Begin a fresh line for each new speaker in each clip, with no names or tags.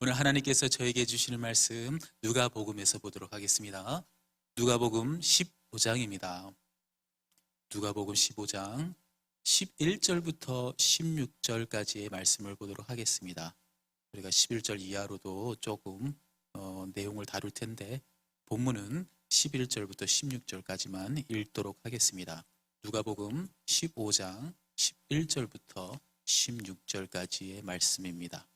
오늘 하나님께서 저에게 주시는 말씀 누가복음에서 보도록 하겠습니다. 누가복음 15장입니다. 누가복음 15장 11절부터 16절까지의 말씀을 보도록 하겠습니다. 우리가 11절 이하로도 조금 내용을 다룰 텐데 본문은 11절부터 16절까지만 읽도록 하겠습니다. 누가복음 15장 11절부터 16절까지의 말씀입니다.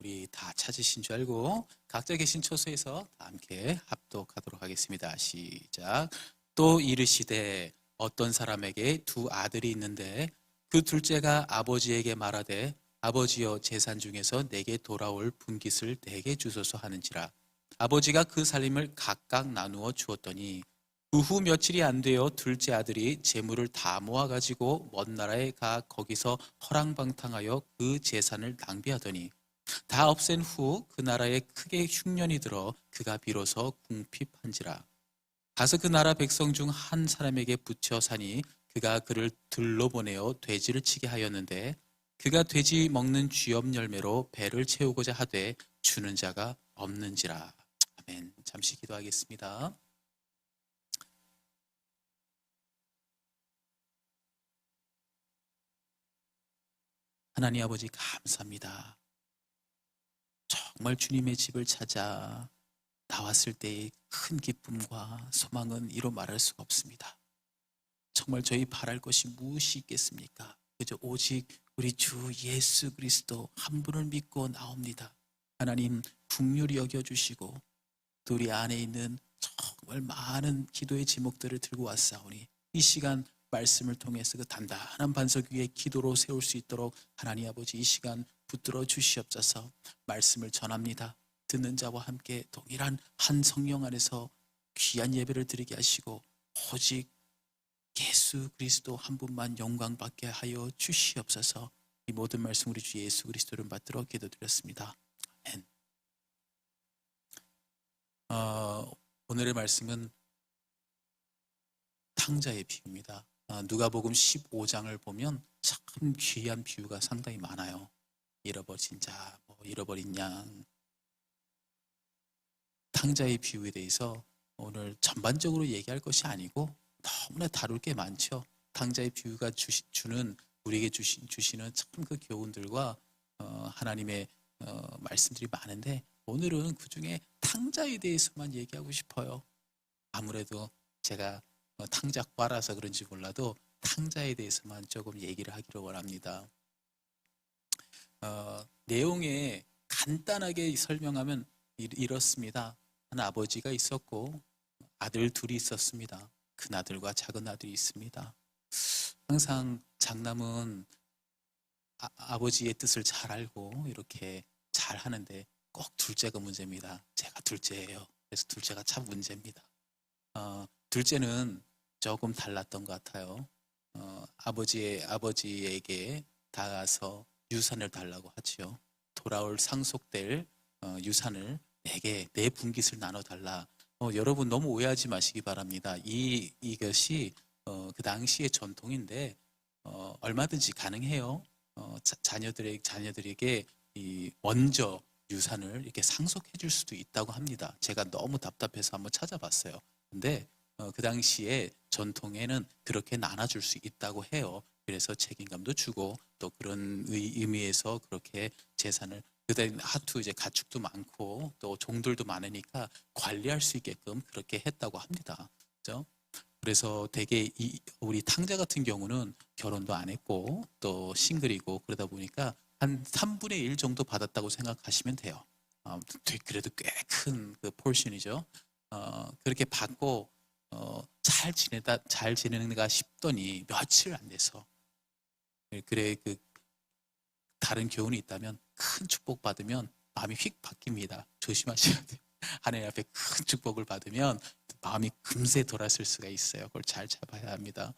우리 다 찾으신 줄 알고 각자 계신 처소에서 다 함께 합독하도록 하겠습니다. 시작. 또 이르시되 어떤 사람에게 두 아들이 있는데 그 둘째가 아버지에게 말하되 아버지여 재산 중에서 내게 돌아올 분깃을 내게 주소서 하는지라. 아버지가 그 살림을 각각 나누어 주었더니 그 후 며칠이 안 되어 둘째 아들이 재물을 다 모아가지고 먼 나라에 가 거기서 허랑방탕하여 그 재산을 낭비하더니 다 없앤 후 그 나라에 크게 흉년이 들어 그가 비로소 궁핍한지라. 가서 그 나라 백성 중 한 사람에게 붙여 사니 그가 그를 들러보내어 돼지를 치게 하였는데 그가 돼지 먹는 쥐염 열매로 배를 채우고자 하되 주는 자가 없는지라. 아멘. 잠시 기도하겠습니다. 하나님 아버지 감사합니다. 정말 주님의 집을 찾아 나왔을 때의 큰 기쁨과 소망은 이로 말할 수가 없습니다. 정말 저희 바랄 것이 무엇이 있겠습니까? 그저 오직 우리 주 예수 그리스도 한 분을 믿고 나옵니다. 하나님 긍휼히 여겨주시고 또 우리 안에 있는 정말 많은 기도의 제목들을 들고 왔사오니 이 시간 말씀을 통해서 그 단단한 반석 위에 기도로 세울 수 있도록 하나님 아버지 이 시간 붙들어 주시옵소서. 말씀을 전합니다. 듣는 자와 함께 동일한 한 성령 안에서 귀한 예배를 드리게 하시고 오직 예수 그리스도 한 분만 영광 받게 하여 주시옵소서. 이 모든 말씀 우리 주 예수 그리스도를 받들어 기도드렸습니다. 아멘. 오늘의 말씀은 탕자의 비유입니다. 누가복음 15장을 보면 참 귀한 비유가 상당히 많아요. 잃어버린 자, 잃어버린 양. 탕자의 비유에 대해서 오늘 전반적으로 얘기할 것이 아니고 너무나 다룰 게 많죠. 탕자의 비유가 주는 우리에게 주시는 참 그 교훈들과 하나님의 말씀들이 많은데 오늘은 그중에 탕자에 대해서만 얘기하고 싶어요. 아무래도 제가 탕자과라서 그런지 몰라도 탕자에 대해서만 조금 얘기를 하기를 원합니다. 내용에 간단하게 설명하면 이렇습니다. 한 아버지가 있었고 아들 둘이 있었습니다. 큰 아들과 작은 아들이 있습니다. 항상 장남은 아버지의 뜻을 잘 알고 이렇게 잘 하는데 꼭 둘째가 문제입니다. 제가 둘째예요. 그래서 둘째가 참 문제입니다. 둘째는 조금 달랐던 것 같아요. 아버지에게 다가가서 유산을 달라고 하지요. 돌아올 상속될 유산을 내 분깃을 나눠달라. 여러분 너무 오해하지 마시기 바랍니다. 이것이 그 당시의 전통인데 얼마든지 가능해요. 자녀들에게 먼저 유산을 이렇게 상속해 줄 수도 있다고 합니다. 제가 너무 답답해서 한번 찾아봤어요. 근데 그 당시에 전통에는 그렇게 나눠줄 수 있다고 해요. 그래서 책임감도 주고 또 그런 의미에서 그렇게 재산을 그때 하투 이제 가축도 많고 또 종들도 많으니까 관리할 수 있게끔 그렇게 했다고 합니다. 그렇죠? 그래서 되게 우리 탕자 같은 경우는 결혼도 안 했고 또 싱글이고 그러다 보니까 한 3분의 1 정도 받았다고 생각하시면 돼요. 그래도 꽤 큰 그 포션이죠. 그렇게 받고 잘 지내는가 싶더니 며칠 안 돼서 그래 그 다른 교훈이 있다면 큰 축복 받으면 마음이 휙 바뀝니다. 조심하셔야 돼요. 하나님 앞에 큰 축복을 받으면 마음이 금세 돌아설 수가 있어요. 그걸 잘 잡아야 합니다.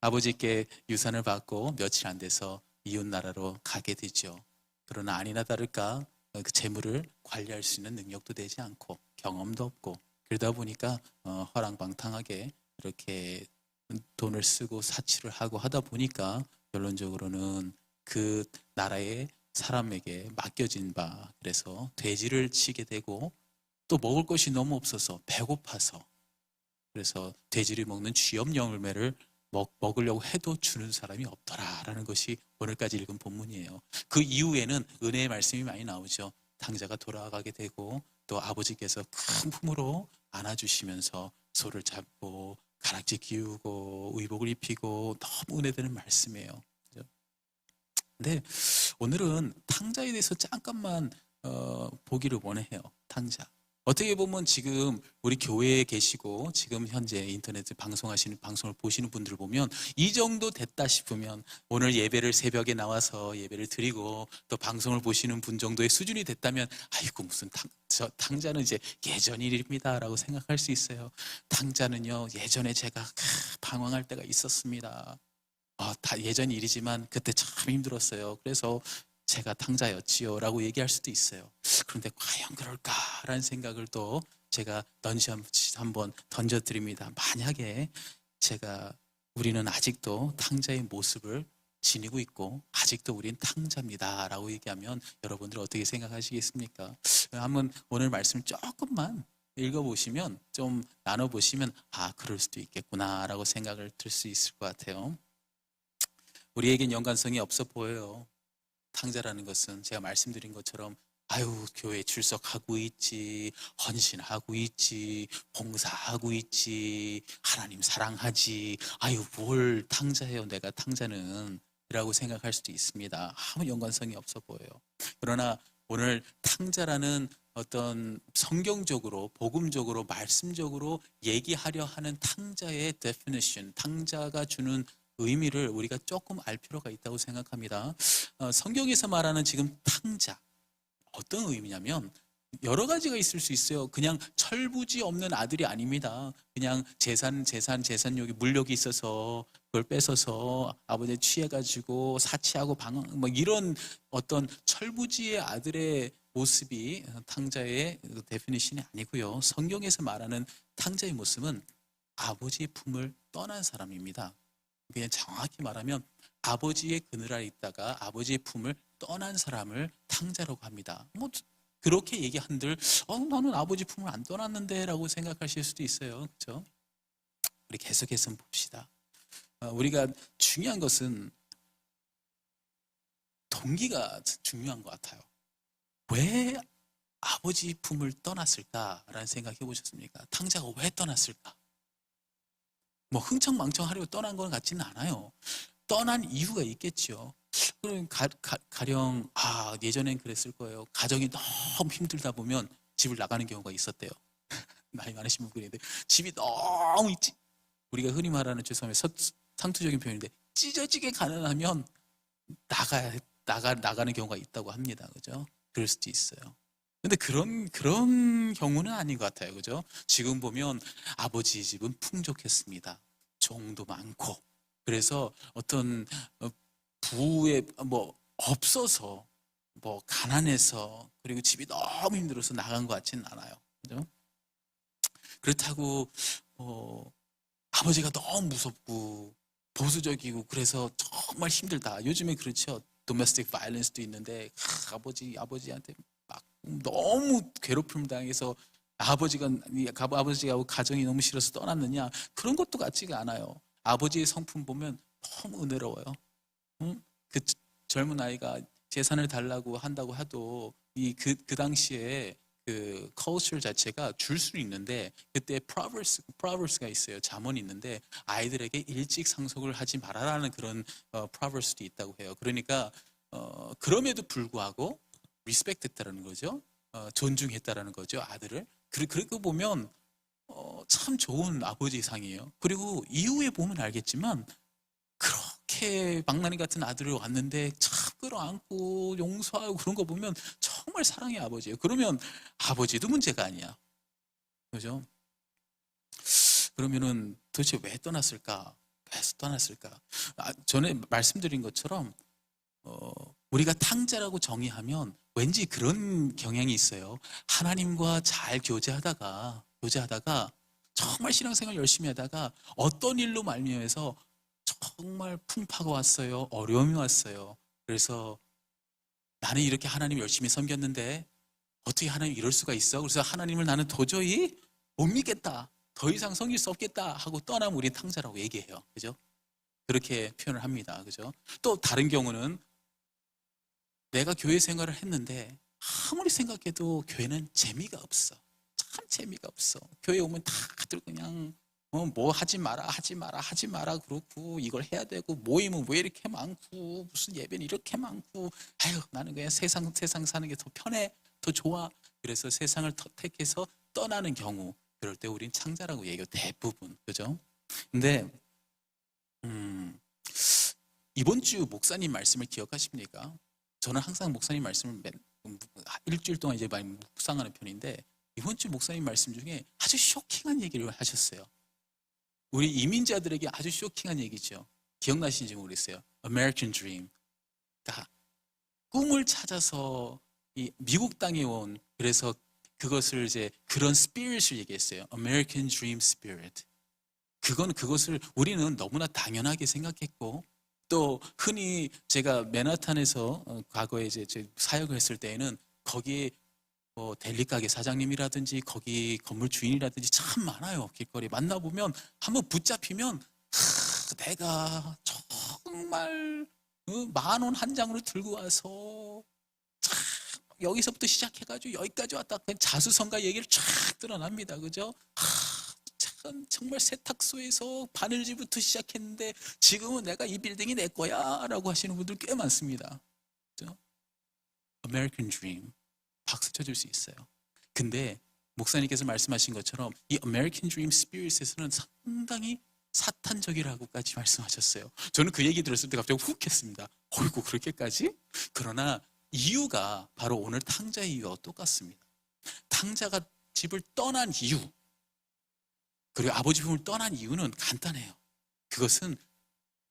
아버지께 유산을 받고 며칠 안 돼서 이웃 나라로 가게 되죠. 그러나 아니나 다를까 그 재물을 관리할 수 있는 능력도 되지 않고 경험도 없고 그러다 보니까 허랑방탕하게 이렇게 돈을 쓰고 사치를 하고 하다 보니까 결론적으로는 그 나라의 사람에게 맡겨진 바, 그래서 돼지를 치게 되고 또 먹을 것이 너무 없어서 배고파서, 그래서 돼지를 먹는 쥐염 열매를 먹으려고 해도 주는 사람이 없더라라는 것이 오늘까지 읽은 본문이에요. 그 이후에는 은혜의 말씀이 많이 나오죠. 탕자가 돌아가게 되고 또 아버지께서 큰 품으로 안아주시면서 소를 잡고 가락지 기우고 의복을 입히고 너무 은혜되는 말씀이에요. 근데 오늘은 탕자에 대해서 잠깐만 보기를 원해요. 탕자. 어떻게 보면 지금 우리 교회에 계시고 지금 현재 인터넷에 방송을 보시는 분들을 보면 이 정도 됐다 싶으면 오늘 예배를 새벽에 나와서 예배를 드리고 또 방송을 보시는 분 정도의 수준이 됐다면 아이고 무슨 탕자는 이제 예전 일입니다라고 생각할 수 있어요. 탕자는요 예전에 제가 방황할 때가 있었습니다. 다 예전 일이지만 그때 참 힘들었어요. 그래서 제가 탕자였지요 라고 얘기할 수도 있어요. 그런데 과연 그럴까라는 생각을 또 제가 한번 던져드립니다. 만약에 우리는 아직도 탕자의 모습을 지니고 있고 아직도 우린 탕자입니다 라고 얘기하면 여러분들 어떻게 생각하시겠습니까? 한번 오늘 말씀을 조금만 읽어보시면, 좀 나눠보시면 그럴 수도 있겠구나 라고 생각을 들 수 있을 것 같아요. 우리에겐 연관성이 없어 보여요. 탕자라는 것은 제가 말씀드린 것처럼 교회 출석하고 있지, 헌신하고 있지, 봉사하고 있지, 하나님 사랑하지, 뭘 탕자예요 내가 탕자는 라고 생각할 수도 있습니다. 아무 연관성이 없어 보여요. 그러나 오늘 탕자라는 어떤 성경적으로 복음적으로 말씀적으로 얘기하려 하는 탕자의 definition, 탕자가 주는 의미를 우리가 조금 알 필요가 있다고 생각합니다. 성경에서 말하는 지금 탕자, 어떤 의미냐면 여러 가지가 있을 수 있어요. 그냥 철부지 없는 아들이 아닙니다. 그냥 재산욕이 물욕이 있어서 그걸 뺏어서 아버지에 취해가지고 사치하고 방황, 이런 어떤 철부지의 아들의 모습이 탕자의 데피니션이 아니고요. 성경에서 말하는 탕자의 모습은 아버지의 품을 떠난 사람입니다. 그냥 정확히 말하면 아버지의 그늘 아래 있다가 아버지의 품을 떠난 사람을 탕자라고 합니다. 그렇게 얘기한들 나는 아버지 품을 안 떠났는데 라고 생각하실 수도 있어요. 그렇죠? 우리 계속해서 봅시다. 우리가 중요한 것은 동기가 중요한 것 같아요. 왜 아버지 품을 떠났을까라는 생각 해보셨습니까? 탕자가 왜 떠났을까? 흥청망청하려고 떠난 것 같지는 않아요. 떠난 이유가 있겠죠. 그럼 가령 예전엔 그랬을 거예요. 가정이 너무 힘들다 보면 집을 나가는 경우가 있었대요. 나이 많으신 분들인데 집이 너무 있지. 우리가 흔히 말하는 죄송합니다. 상투적인 표현인데 찢어지게 가난하면 나가는 경우가 있다고 합니다. 그죠? 그럴 수도 있어요. 근데 그런 경우는 아닌 것 같아요. 그죠? 지금 보면 아버지 집은 풍족했습니다. 종도 많고. 그래서 어떤 부에 없어서 가난해서 그리고 집이 너무 힘들어서 나간 것 같지는 않아요. 그죠? 그렇다고 아버지가 너무 무섭고 보수적이고 그래서 정말 힘들다. 요즘에 그렇죠. 도메스틱 바이런스도 있는데 아버지한테 막 너무 괴롭힘을 당해서 아버지가 가정이 너무 싫어서 떠났느냐, 그런 것도 같지가 않아요. 아버지의 성품 보면 너무 은혜로워요. 그 젊은 아이가 재산을 달라고 한다고 해도 그 당시에 그 컬처 자체가 줄 수 있는데, 그때 프로버스가 있어요. 잠언이 있는데 아이들에게 일찍 상속을 하지 말아라는 그런 프로버스도 있다고 해요. 그러니까 그럼에도 불구하고 리스펙트했다라는 거죠. 존중했다라는 거죠, 아들을. 그렇게 보면 참 좋은 아버지 상이에요. 그리고 이후에 보면 알겠지만 그렇게 망나니 같은 아들을 왔는데 참 끌어안고 용서하고 그런 거 보면 정말 사랑의 아버지예요. 그러면 아버지도 문제가 아니야. 그죠? 그러면은 도대체 왜 떠났을까? 전에 말씀드린 것처럼 우리가 탕자라고 정의하면 왠지 그런 경향이 있어요. 하나님과 잘 교제하다가 정말 신앙생활 열심히 하다가 어떤 일로 말미암아서 정말 풍파가 왔어요. 어려움이 왔어요. 그래서 나는 이렇게 하나님 열심히 섬겼는데 어떻게 하나님 이럴 수가 있어? 그래서 하나님을 나는 도저히 못 믿겠다. 더 이상 섬길 수 없겠다 하고 떠나면 우리 탕자라고 얘기해요. 그죠? 그렇게 표현을 합니다. 그죠? 또 다른 경우는 내가 교회 생활을 했는데 아무리 생각해도 교회는 재미가 없어. 참 재미가 없어. 교회 오면 다들 그냥 뭐 하지 마라 하지 마라 하지 마라 그렇고 이걸 해야 되고 모임은 왜 이렇게 많고 무슨 예배는 이렇게 많고 아유 나는 그냥 세상 사는 게 더 편해 더 좋아. 그래서 세상을 택해서 떠나는 경우 그럴 때 우린 창자라고 얘기해요. 대부분. 그죠? 근데 이번 주 목사님 말씀을 기억하십니까? 저는 항상 목사님 말씀을 일주일 동안 이제 많이 묵상하는 편인데 이번 주 목사님 말씀 중에 아주 쇼킹한 얘기를 하셨어요. 우리 이민자들에게 아주 쇼킹한 얘기죠. 기억나시는지 모르겠어요. American Dream. 그러니까 꿈을 찾아서 이 미국 땅에 온 그래서 그것을 이제 그런 스피릿을 얘기했어요. American Dream Spirit. 그것을 우리는 너무나 당연하게 생각했고 또 흔히 제가 맨하탄에서 과거에 이제 사역을 했을 때에는 거기에 뭐 델리 가게 사장님이라든지 거기 건물 주인이라든지 참 많아요. 길거리 만나보면 한번 붙잡히면 내가 정말 10,000원 한 장으로 들고 와서 참 여기서부터 시작해가지고 여기까지 왔다 그냥 자수성가 얘기를 쫙 드러납니다. 그죠? 참 정말 세탁소에서 바늘질부터 시작했는데 지금은 내가 이 빌딩이 내 거야 라고 하시는 분들 꽤 많습니다. 그죠? American Dream 박수 쳐줄 수 있어요. 근데 목사님께서 말씀하신 것처럼 이 American Dream Spirit에서는 상당히 사탄적이라고까지 말씀하셨어요. 저는 그 얘기 들었을 때 갑자기 훅 했습니다. 어이구 그렇게까지? 그러나 이유가 바로 오늘 탕자의 이유와 똑같습니다. 탕자가 집을 떠난 이유 그리고 아버지 품을 떠난 이유는 간단해요. 그것은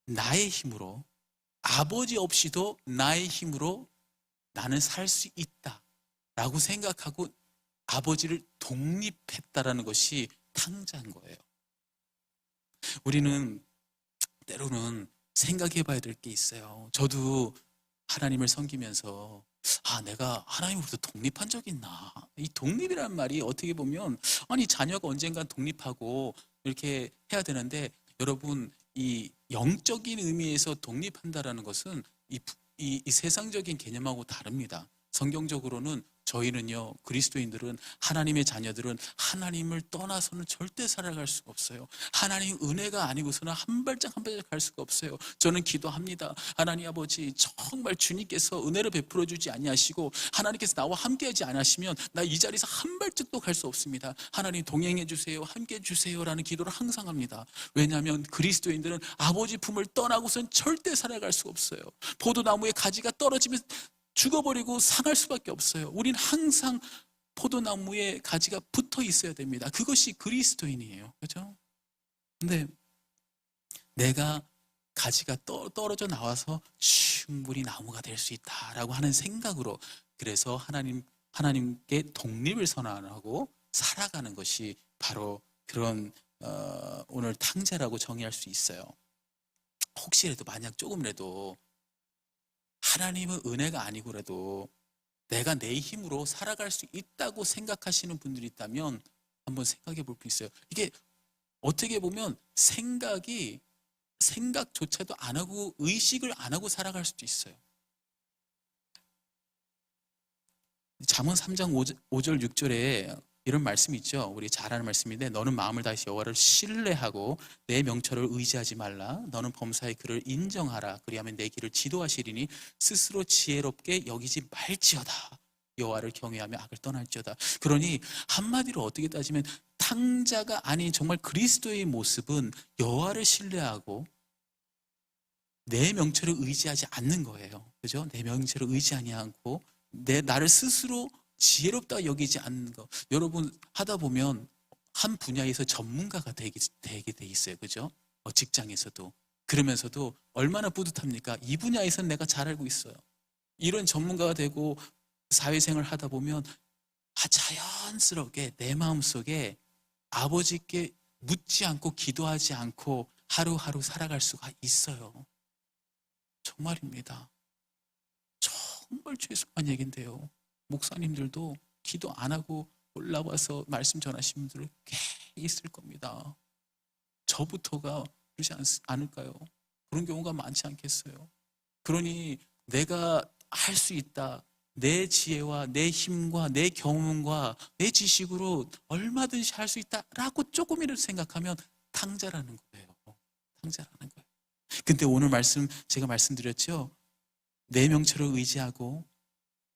나의 힘으로 아버지 없이도 나의 힘으로 나는 살 수 있다 라고 생각하고 아버지를 독립했다라는 것이 탕자인 거예요. 우리는 때로는 생각해 봐야 될 게 있어요. 저도 하나님을 섬기면서 내가 하나님으로부터 독립한 적이 있나? 이 독립이란 말이 어떻게 보면 아니 자녀가 언젠간 독립하고 이렇게 해야 되는데 여러분 이 영적인 의미에서 독립한다라는 것은 이 세상적인 개념하고 다릅니다. 성경적으로는 저희는요 그리스도인들은 하나님의 자녀들은 하나님을 떠나서는 절대 살아갈 수가 없어요. 하나님 은혜가 아니고서는 한 발짝 한 발짝 갈 수가 없어요. 저는 기도합니다. 하나님 아버지 정말 주님께서 은혜를 베풀어 주지 아니하시고 하나님께서 나와 함께하지 않으시면 나 이 자리에서 한 발짝도 갈 수 없습니다. 하나님 동행해 주세요. 함께 해 주세요라는 기도를 항상 합니다. 왜냐하면 그리스도인들은 아버지 품을 떠나고선 절대 살아갈 수가 없어요. 포도나무의 가지가 떨어지면 죽어버리고 상할 수밖에 없어요. 우린 항상 포도나무에 가지가 붙어 있어야 됩니다. 그것이 그리스도인이에요. 그렇죠? 근데 내가 가지가 떨어져 나와서 충분히 나무가 될 수 있다라고 하는 생각으로 그래서 하나님께 독립을 선언하고 살아가는 것이 바로 그런 오늘 탕자라고 정의할 수 있어요. 혹시라도 만약 조금이라도 하나님은 은혜가 아니고라도 내가 내 힘으로 살아갈 수 있다고 생각하시는 분들이 있다면 한번 생각해 볼 수 있어요. 이게 어떻게 보면 생각조차도 안 하고 의식을 안 하고 살아갈 수도 있어요. 잠언 3장 5절 6절에 이런 말씀이 있죠. 우리 잘 아는 말씀인데 너는 마음을 다하여 여호와를 신뢰하고 내 명철을 의지하지 말라. 너는 범사의 그를 인정하라. 그리하면 내 길을 지도하시리니 스스로 지혜롭게 여기지 말지어다. 여호와를 경외하며 악을 떠날지어다. 그러니 한마디로 어떻게 따지면 탕자가 아닌 정말 그리스도의 모습은 여호와를 신뢰하고 내 명철을 의지하지 않는 거예요. 그죠? 내 명철을 의지하지 않고 나를 스스로 지혜롭다 여기지 않는 거. 여러분 하다 보면 한 분야에서 전문가가 되게 돼 있어요. 그죠? 직장에서도. 그러면서도 얼마나 뿌듯합니까? 이 분야에서는 내가 잘 알고 있어요. 이런 전문가가 되고 사회생활을 하다 보면 자연스럽게 내 마음속에 아버지께 묻지 않고 기도하지 않고 하루하루 살아갈 수가 있어요. 정말입니다. 정말 죄송한 얘기인데요. 목사님들도 기도 안 하고 올라와서 말씀 전하시는 분들 꽤 있을 겁니다. 저부터가 그러지 않을까요? 그런 경우가 많지 않겠어요? 그러니 내가 할 수 있다. 내 지혜와 내 힘과 내 경험과 내 지식으로 얼마든지 할 수 있다라고 조금이라도 생각하면 탕자라는 거예요. 탕자라는 거예요. 근데 오늘 제가 말씀드렸죠. 내 명철을 의지하고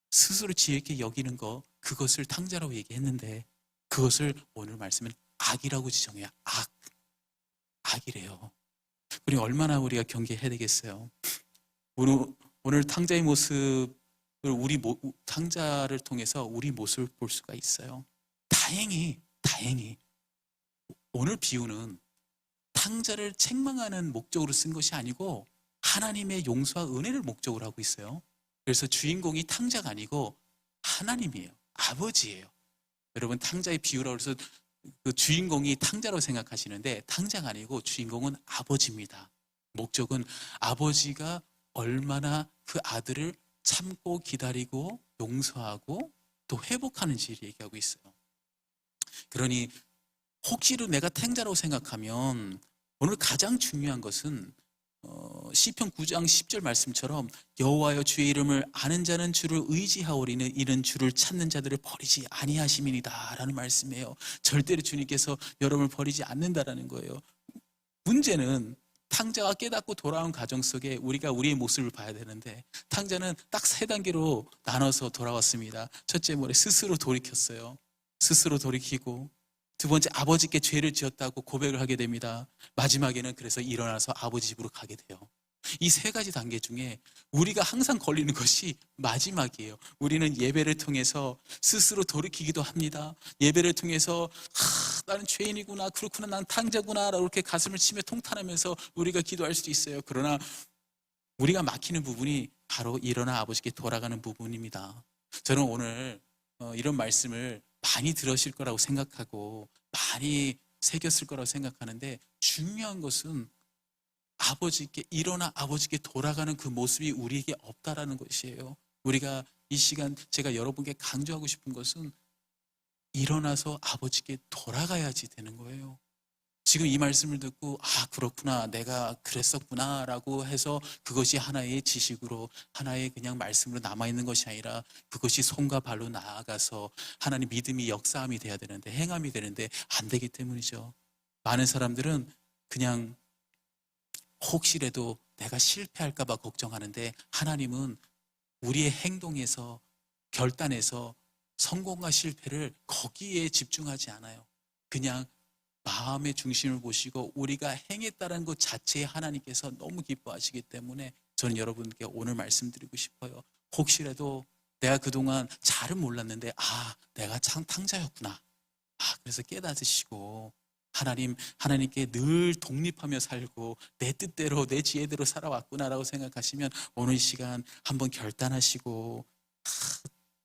스스로 지혜 있게 여기는 것, 그것을 탕자라고 얘기했는데 그것을 오늘 말씀은 악이라고 지정해요. 악이래요. 우리 얼마나 우리가 경계해야 되겠어요. 오늘 탕자의 모습을 탕자를 통해서 우리 모습을 볼 수가 있어요. 다행히 오늘 비유는 탕자를 책망하는 목적으로 쓴 것이 아니고 하나님의 용서와 은혜를 목적으로 하고 있어요. 그래서 주인공이 탕자가 아니고 하나님이에요. 아버지예요. 여러분 탕자의 비유라고 해서 그 주인공이 탕자라고 생각하시는데 탕자가 아니고 주인공은 아버지입니다. 목적은 아버지가 얼마나 그 아들을 참고 기다리고 용서하고 또 회복하는지를 얘기하고 있어요. 그러니 혹시로 내가 탕자라고 생각하면 오늘 가장 중요한 것은 시편 9장 10절 말씀처럼 여호와여 주의 이름을 아는 자는 주를 의지하오리는 이는 주를 찾는 자들을 버리지 아니하심이니이다 라는 말씀이에요. 절대로 주님께서 여러분을 버리지 않는다라는 거예요. 문제는 탕자가 깨닫고 돌아온 과정 속에 우리가 우리의 모습을 봐야 되는데 탕자는 딱 3단계로 나눠서 돌아왔습니다. 첫째 뭐래? 스스로 돌이켰어요. 스스로 돌이키고 두 번째 아버지께 죄를 지었다고 고백을 하게 됩니다. 마지막에는 그래서 일어나서 아버지 집으로 가게 돼요. 이 3가지 단계 중에 우리가 항상 걸리는 것이 마지막이에요. 우리는 예배를 통해서 스스로 돌이키기도 합니다. 예배를 통해서 나는 죄인이구나, 그렇구나, 난 탕자구나 라고 이렇게 가슴을 치며 통탄하면서 우리가 기도할 수도 있어요. 그러나 우리가 막히는 부분이 바로 일어나 아버지께 돌아가는 부분입니다. 저는 오늘 이런 말씀을 많이 들으실 거라고 생각하고 많이 새겼을 거라고 생각하는데 중요한 것은 아버지께 일어나 아버지께 돌아가는 그 모습이 우리에게 없다라는 것이에요. 우리가 이 시간 제가 여러분께 강조하고 싶은 것은 일어나서 아버지께 돌아가야지 되는 거예요. 지금 이 말씀을 듣고 그렇구나, 내가 그랬었구나 라고 해서 그것이 하나의 지식으로 하나의 그냥 말씀으로 남아있는 것이 아니라 그것이 손과 발로 나아가서 하나님 믿음이 역사함이 돼야 되는데 행함이 되는데 안 되기 때문이죠. 많은 사람들은 그냥 혹시라도 내가 실패할까 봐 걱정하는데 하나님은 우리의 행동에서 결단에서 성공과 실패를 거기에 집중하지 않아요. 그냥 마음의 중심을 보시고 우리가 행했다는 것 자체에 하나님께서 너무 기뻐하시기 때문에 저는 여러분께 오늘 말씀드리고 싶어요. 혹시라도 내가 그동안 잘은 몰랐는데 내가 참 탕자였구나. 그래서 깨닫으시고 하나님께 늘 독립하며 살고 내 뜻대로 내 지혜대로 살아왔구나라고 생각하시면 오늘 시간 한번 결단하시고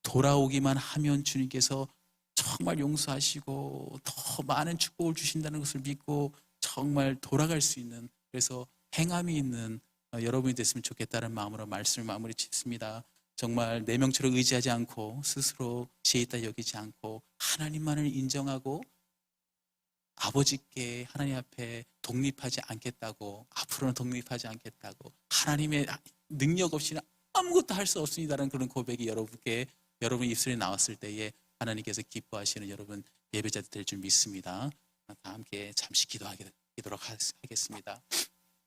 돌아오기만 하면 주님께서 정말 용서하시고 더 많은 축복을 주신다는 것을 믿고 정말 돌아갈 수 있는, 그래서 행함이 있는 여러분이 됐으면 좋겠다는 마음으로 말씀을 마무리 짓습니다. 정말 내 명철을 의지하지 않고 스스로 지혜 있다 여기지 않고 하나님만을 인정하고 아버지께 하나님 앞에 독립하지 않겠다고, 앞으로는 독립하지 않겠다고, 하나님의 능력 없이는 아무것도 할 수 없습니다라는 그런 고백이 여러분 입술에 나왔을 때에 하나님께서 기뻐하시는 여러분 예배자들 될 줄 믿습니다. 다 함께 잠시 기도하도록 하겠습니다.